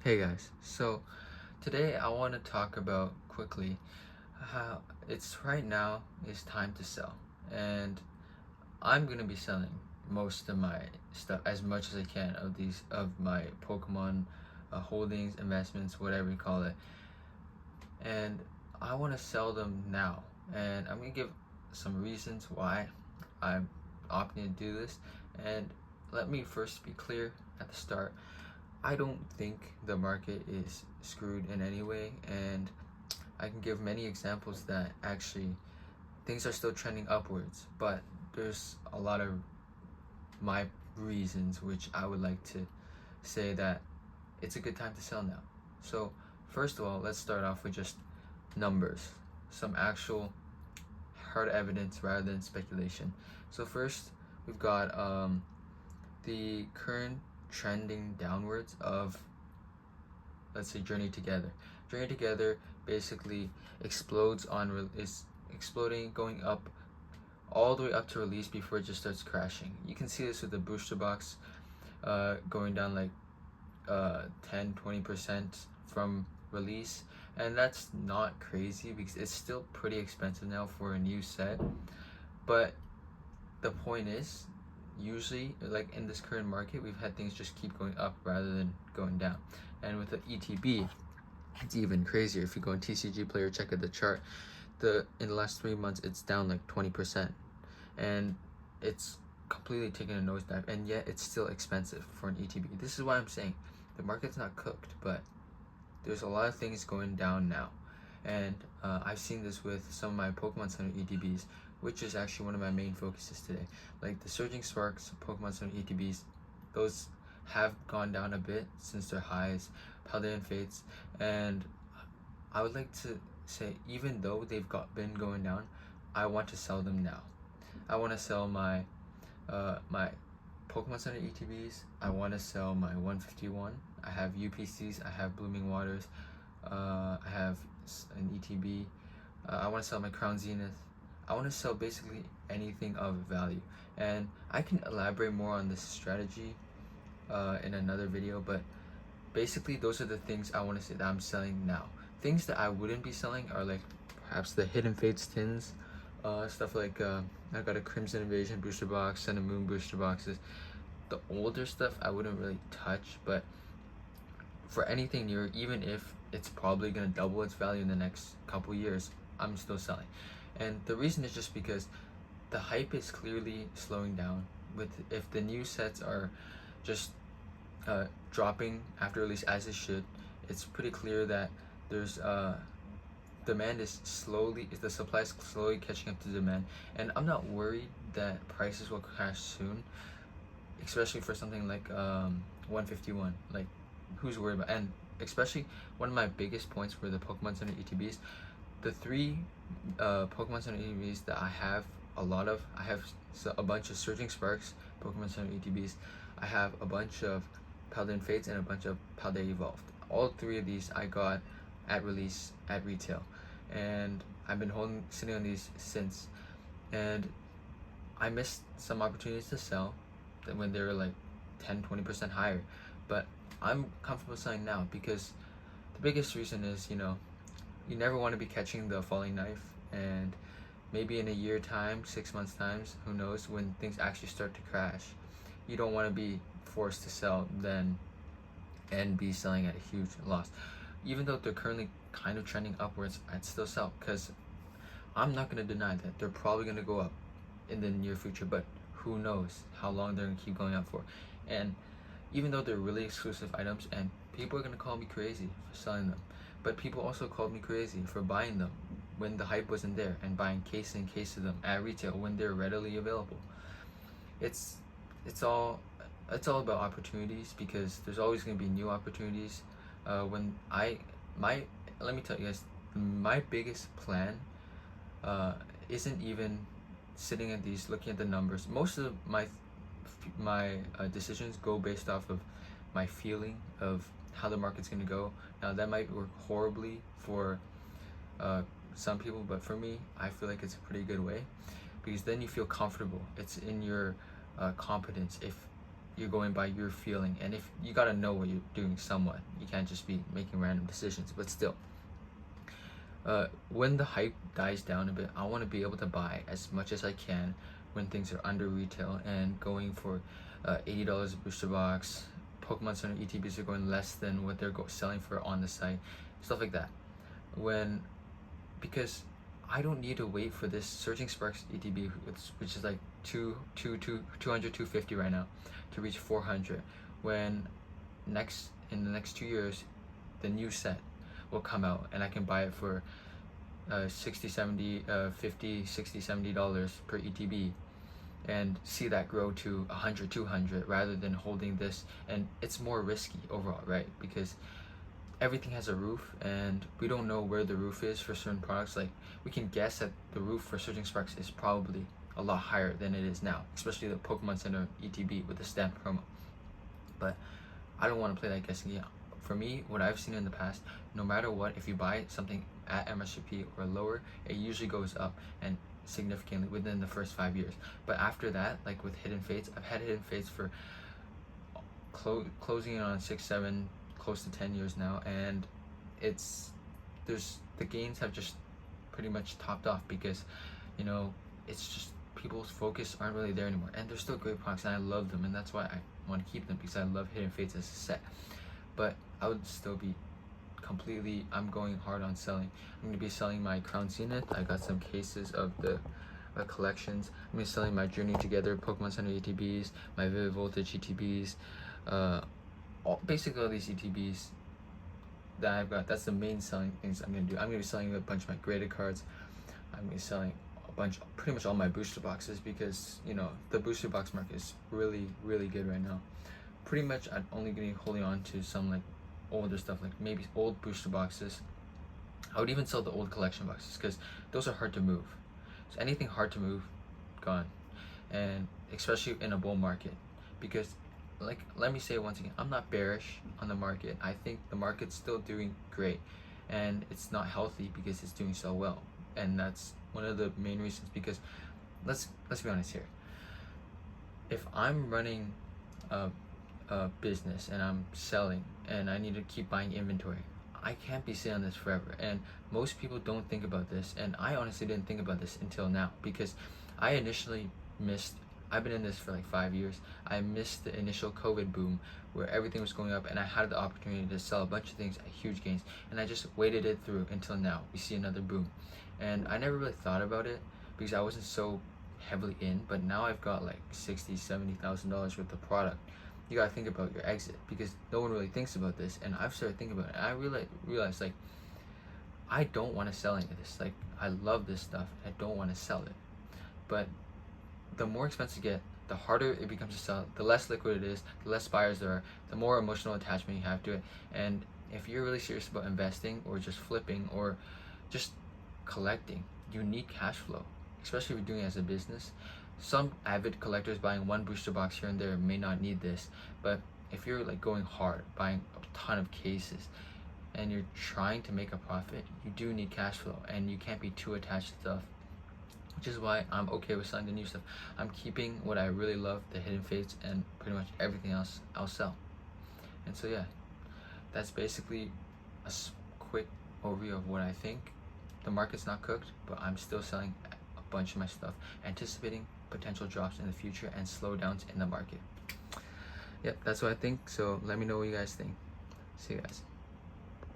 Hey guys, so today I want to talk about quickly how it's right now is time to sell, and I'm gonna be selling most of my stuff as much as I can of my Pokemon holdings, investments, whatever you call it, and I want to sell them now, and I'm gonna give some reasons why I'm opting to do this, and let me first be clear at the start. I don't think the market is screwed in any way, and I can give many examples that actually things are still trending upwards, but there's a lot of my reasons which I would like to say that it's a good time to sell now. So, first of all, let's start off with just numbers, some actual hard evidence rather than speculation. So, first, we've got the current trending downwards of, let's say, Journey Together. Journey Together basically is exploding, going up all the way up to release before it just starts crashing. You can see this with the booster box going down like 10-20% from release, and that's not crazy because it's still pretty expensive now for a new set. But the point is, usually, like in this current market, we've had things just keep going up rather than going down. And with the ETB, it's even crazier. If you go on TCG Player, check out the chart. In the last 3 months, it's down like 20%, and it's completely taken a nosedive. And yet, it's still expensive for an ETB. This is why I'm saying the market's not cooked, but there's a lot of things going down now. And I've seen this with some of my Pokemon Center ETBs, which is actually one of my main focuses today. Like the Surging Sparks, Pokemon Center ETBs, those have gone down a bit since their highs, Paldean Fates, and I would like to say, even though been going down, I want to sell them now. I want to sell my Pokemon Center ETBs. I want to sell my 151. I have UPCs. I have Blooming Waters. I have an ETB. I want to sell my Crown Zenith. I want to sell basically anything of value, and I can elaborate more on this strategy in another video. But basically, those are the things I want to say that I'm selling now. Things that I wouldn't be selling are like perhaps the Hidden Fates tins, stuff like I got a Crimson Invasion booster box, Sun and Moon booster boxes. The older stuff I wouldn't really touch, but for anything newer, even if it's probably gonna double its value in the next couple years, I'm still selling. And the reason is just because the hype is clearly slowing down. With if the new sets are just dropping after release as it should, it's pretty clear that there's the supply is slowly catching up to demand, and I'm not worried that prices will crash soon, especially for something like 151. Like, who's worried about? And especially one of my biggest points for the Pokemon Center ETBs, the three Pokemon Center ETBs that I have a lot of. I have a bunch of Surging Sparks Pokemon Center ETBs. I have a bunch of Paldean Fates and a bunch of Paldea Evolved. All three of these I got at release at retail, and I've been sitting on these since. And I missed some opportunities to sell when they were like 10-20% higher, but I'm comfortable selling now because the biggest reason is, you never want to be catching the falling knife, and maybe in a year time, 6 months times, who knows, when things actually start to crash, you don't want to be forced to sell then and be selling at a huge loss. Even though they're currently kind of trending upwards, I'd still sell because I'm not going to deny that they're probably going to go up in the near future, but who knows how long they're going to keep going up for. And even though they're really exclusive items, and people are going to call me crazy for selling them, but people also called me crazy for buying them when the hype wasn't there and buying case and case of them at retail when they're readily available. It's it's all about opportunities, because there's always going to be new opportunities. When I my Let me tell you guys, my biggest plan isn't even sitting at these looking at the numbers. Most of my decisions go based off of my feeling of how the market's going to go. Now that might work horribly for some people, but for me, I feel like it's a pretty good way, because then you feel comfortable. It's in your competence. If you're going by your feeling, and if you gotta know what you're doing somewhat, you can't just be making random decisions. But still, when the hype dies down a bit, I want to be able to buy as much as I can when things are under retail and going for $80 a booster box. Pokemon Center ETBs are going less than what they're selling for on the site, stuff like that. Because I don't need to wait for this Surging Sparks ETB, which is like 250 right now, to reach 400. When in the next 2 years, the new set will come out and I can buy it for 60 70 50 60 $70 per ETB, and see that grow to 100 200 rather than holding this. And it's more risky overall, right? Because everything has a roof, and we don't know where the roof is for certain products. Like, we can guess that the roof for Surging Sparks is probably a lot higher than it is now, especially the Pokemon Center ETB with the stamp promo. But I don't want to play that guessing game. For me, what I've seen in the past, no matter what, if you buy something at MSRP or lower, it usually goes up, and significantly within the first 5 years. But after that, like with Hidden Fates, I've had Hidden Fates for closing in on 6 7 close to 10 years now, and the gains have just pretty much topped off, because it's just people's focus aren't really there anymore. And they're still great products, and I love them, and that's why I want to keep them, because I love Hidden Fates as a set. But I would still be I'm going hard on selling. I'm going to be selling my Crown Zenith. I got some cases of the collections. I'm going to be selling my Journey Together Pokemon Center ETBs, my Vivid Voltage ETBs, basically all these ETBs that I've got. That's the main selling things I'm going to do. I'm going to be selling a bunch of my graded cards. I'm going to be selling pretty much all my booster boxes, because the booster box market is really, really good right now. Pretty much I'm only going to be holding on to some like older stuff, like maybe old booster boxes. I would even sell the old collection boxes, because those are hard to move. So anything hard to move, gone. And especially in a bull market, because like, let me say once again, I'm not bearish on the market. I think the market's still doing great, and it's not healthy because it's doing so well. And that's one of the main reasons, because let's be honest here. If I'm running a business and I'm selling and I need to keep buying inventory, I can't be sitting on this forever. And most people don't think about this, and I honestly didn't think about this until now, because I initially I've been in this for like 5 years. I missed the initial COVID boom where everything was going up, and I had the opportunity to sell a bunch of things at huge gains, and I just waited it through until now. We see another boom, and I never really thought about it because I wasn't so heavily in. But now I've got like $60,000-$70,000 worth of product. You gotta think about your exit, because no one really thinks about this, and I've started thinking about it. And I realized like, I don't want to sell any of this. Like, I love this stuff. I don't want to sell it. But the more expensive you get, the harder it becomes to sell. The less liquid it is, the less buyers there are, the more emotional attachment you have to it. And if you're really serious about investing or just flipping or just collecting, you need cash flow, especially if you're doing it as a business. Some avid collectors buying one booster box here and there may not need this, but if you're like going hard, buying a ton of cases, and you're trying to make a profit, you do need cash flow, and you can't be too attached to stuff. Which is why I'm okay with selling the new stuff. I'm keeping what I really love, the Hidden Fates, and pretty much everything else I'll sell. And so yeah, that's basically a quick overview of what I think. The market's not cooked, but I'm still selling a bunch of my stuff, anticipating potential drops in the future and slowdowns in the market. Yep, that's what I think. So let me know what you guys think. See you guys.